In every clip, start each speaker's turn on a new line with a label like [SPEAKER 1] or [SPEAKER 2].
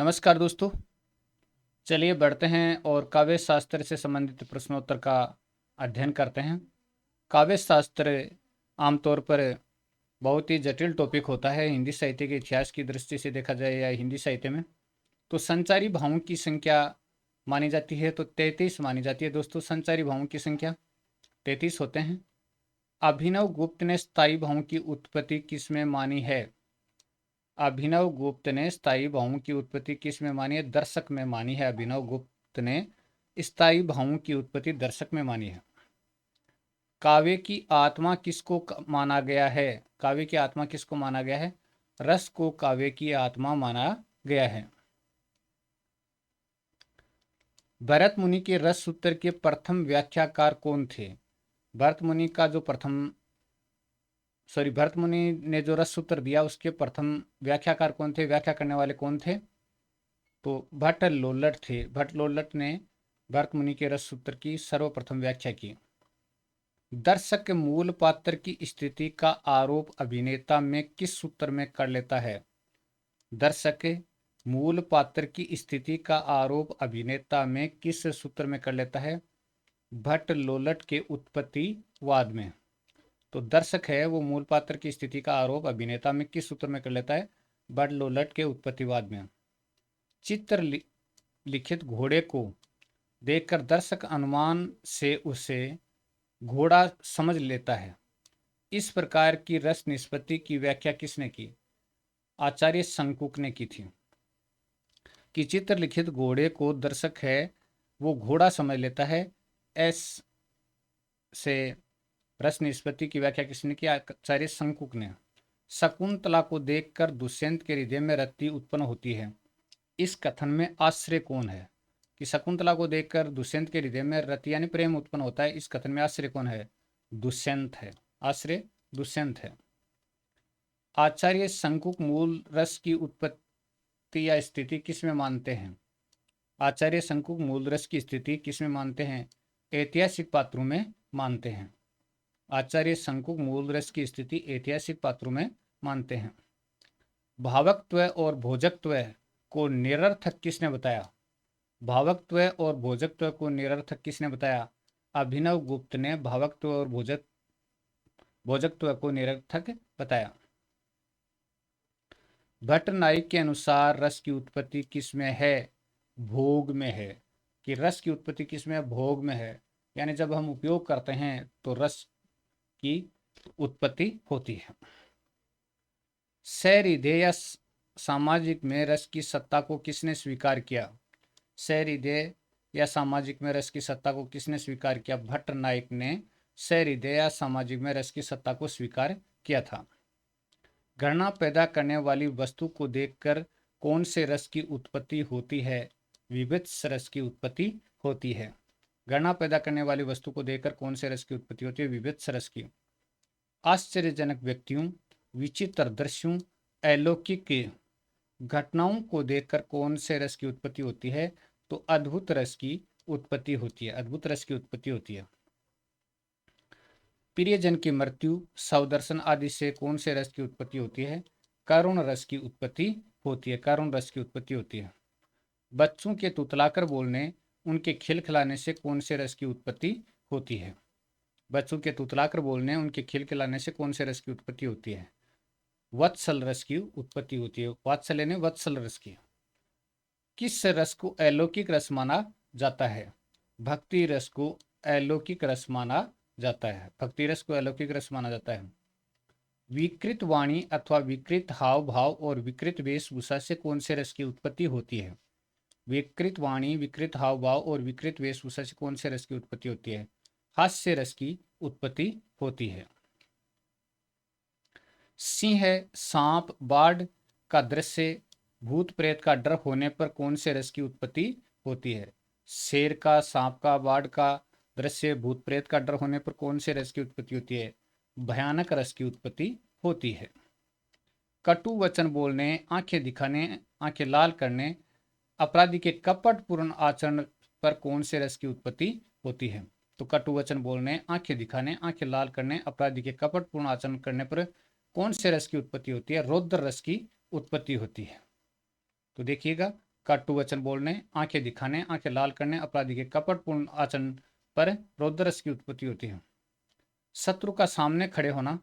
[SPEAKER 1] नमस्कार दोस्तों। चलिए बढ़ते हैं और काव्य शास्त्र से संबंधित प्रश्नोत्तर का अध्ययन करते हैं। काव्य शास्त्र आमतौर पर बहुत ही जटिल टॉपिक होता है। हिंदी साहित्य के इतिहास की दृष्टि से देखा जाए या हिंदी साहित्य में तो संचारी भावों की संख्या मानी जाती है तो 33 मानी जाती है। दोस्तों, संचारी भावों की संख्या 33 होते हैं। अभिनव गुप्त ने स्थायी भावों की उत्पत्ति किस में मानी है? अभिनव गुप्त ने स्थायी भावों की उत्पत्ति किस में मानी है? दर्शक में मानी है। अभिनव गुप्त ने स्थायी भावों की उत्पत्ति दर्शक में मानी है। काव्य की आत्मा किसको माना गया है? काव्य की आत्मा किसको माना गया है? रस को काव्य की आत्मा माना गया है। भरत मुनि के रस सूत्र के प्रथम व्याख्याकार कौन थे? भरत मुनि ने जो रस सूत्र दिया उसके प्रथम व्याख्याकार कौन थे? व्याख्या करने वाले कौन थे? तो भट्ट लोल्लट थे। भट्ट लोल्लट ने भरत मुनि के रस सूत्र की सर्वप्रथम व्याख्या की। दर्शक के मूल पात्र की स्थिति का आरोप अभिनेता में किस सूत्र में कर लेता है? दर्शक के मूल पात्र की स्थिति का आरोप अभिनेता में किस सूत्र में कर लेता है? भट्ट लोल्लट के उत्पत्तिवाद में। तो दर्शक है वो मूल पात्र की स्थिति का आरोप अभिनेता में किस सूत्र में कर लेता है? भट्ट लोल्लट के उत्पत्तिवाद में। चित्र लिखित घोड़े को देखकर दर्शक अनुमान से उसे घोड़ा समझ लेता है। इस प्रकार की रस निष्पत्ति की व्याख्या किसने की? आचार्य शंकुक ने की थी कि चित्र लिखित घोड़े को दर्शक है वो घोड़ा समझ लेता है। एस से रस निष्पत्ति की व्याख्या किसने की? आचार्य शंकुक ने। शकुंतला को देखकर दुष्यंत के हृदय में रति उत्पन्न होती है। इस कथन में आश्रय कौन है? कि शकुंतला को देखकर दुष्यंत के हृदय में रति यानी प्रेम उत्पन्न होता है। इस कथन में आश्रय कौन है? दुष्यंत है। आश्रय दुष्यंत है। आचार्य शंकुक मूल रस की उत्पत्ति या स्थिति किस में मानते हैं? आचार्य शंकुक मूल रस की स्थिति किस में मानते हैं? ऐतिहासिक पात्रों में मानते हैं। आचार्य शंकुक मूल रस की स्थिति ऐतिहासिक पात्रों में मानते हैं। भावकत्व और भोजकत्व को निरर्थक किसने बताया? भावकत्व और भोजकत्व को निरर्थक किसने बताया? अभिनव गुप्त ने भावकत्व और भोजकत्व को निरर्थक बताया। भट्ट नायक के अनुसार रस की उत्पत्ति किस में है? भोग में है। कि रस की उत्पत्ति किस में है? भोग में है। यानी जब हम उपयोग करते हैं तो रस की उत्पत्ति होती है। सहृदय या सामाजिक में रस की सत्ता को किसने स्वीकार किया? सहृदय या सामाजिक में रस की सत्ता को किसने स्वीकार किया? भट्ट नायक ने सहृदय या सामाजिक में रस की सत्ता को स्वीकार किया था। घृणा पैदा करने वाली वस्तु को देखकर कौन से रस की उत्पत्ति होती है? विभत्स रस की उत्पत्ति होती है। घृणा पैदा करने वाली वस्तु को देखकर कौन से रस की उत्पत्ति होती है? विभत्स रस की। आश्चर्यजनक व्यक्तियों, विचित्र दृश्यों, अलौकिक घटनाओं को देखकर कौन से रस की उत्पत्ति होती है? तो अद्भुत रस की उत्पत्ति होती है। अद्भुत रस की उत्पत्ति होती है। प्रियजन की मृत्यु, सौदर्शन आदि से कौन से रस की उत्पत्ति होती है? करुण रस की उत्पत्ति होती है। करुण रस की उत्पत्ति होती है। बच्चों के तुतलाकर बोलने, उनके खिलखिलाने से कौन से रस की उत्पत्ति होती है? बच्चों के तुतलाकर बोलने, उनके खिलखिलाने से कौन से रस की उत्पत्ति होती है? वत्सल रस की उत्पत्ति होती है। वात्सल्य ने वत्सल रस की। किस रस को अलौकिक रस माना जाता है? भक्ति रस को अलौकिक रस माना जाता है। भक्ति रस को अलौकिक रस माना जाता है। विकृत वाणी अथवा विकृत हाव भाव और विकृत वेशभूषा से कौन से रस की उत्पत्ति होती है? विकृत वाणी, विकृत हाव भाव और विकृत वेशभूषा से कौन से रस की उत्पत्ति होती है? हास्य रस की उत्पत्ति होती है। सिंह, सांप, बाढ़ का दृश्य, भूत प्रेत का डर होने पर कौन से रस की उत्पत्ति होती है? शेर का, सांप का, बाढ़ का दृश्य, भूत प्रेत का डर होने पर कौन से रस की उत्पत्ति होती है? भयानक रस की उत्पत्ति होती है। कटु वचन बोलने, आंखें दिखाने, आंखें लाल करने, अपराधी के कपटपूर्ण आचरण पर कौन से रस की उत्पत्ति होती है? तो कटु वचन बोलने, आंखें दिखाने, आंखें लाल करने, अपराधी के कपटपूर्ण आचरण करने पर कौन से रस की उत्पत्ति होती है? रौद्र रस की उत्पत्ति होती है। तो देखिएगा, कटु वचन बोलने, आंखें दिखाने, आंखें लाल करने, अपराधी के कपटपूर्ण आचरण पर रौद्ररस की उत्पत्ति होती है। शत्रु का सामने खड़े होना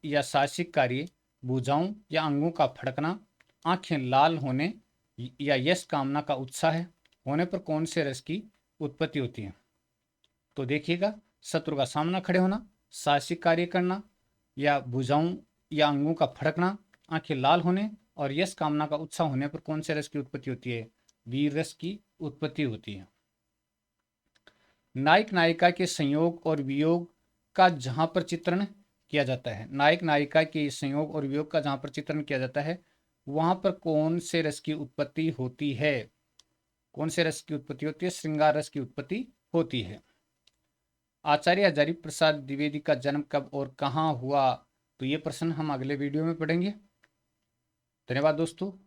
[SPEAKER 1] या साहसिक कार्य, भुजाओं या अंगों का फड़कना, आंखें लाल होने या यश कामना का उत्साह होने पर कौन से रस की उत्पत्ति होती है? तो देखिएगा, शत्रु का सामना खड़े होना, साहसिक कार्य करना या भुजाओं या अंगों का फड़कना, आंखें लाल होने और यश कामना का उत्साह होने पर कौन से रस की उत्पत्ति होती है? वीर रस की उत्पत्ति होती है। नायक नायिका के संयोग और वियोग का जहां पर चित्रण किया जाता है, नायक नायिका के संयोग और वियोग का जहां पर चित्रण किया जाता है, वहां पर कौन से रस की उत्पत्ति होती है? कौन से रस की उत्पत्ति होती है? श्रृंगार रस की उत्पत्ति होती है। आचार्य हजारी प्रसाद द्विवेदी का जन्म कब और कहाँ हुआ? तो ये प्रश्न हम अगले वीडियो में पढ़ेंगे। धन्यवाद दोस्तों।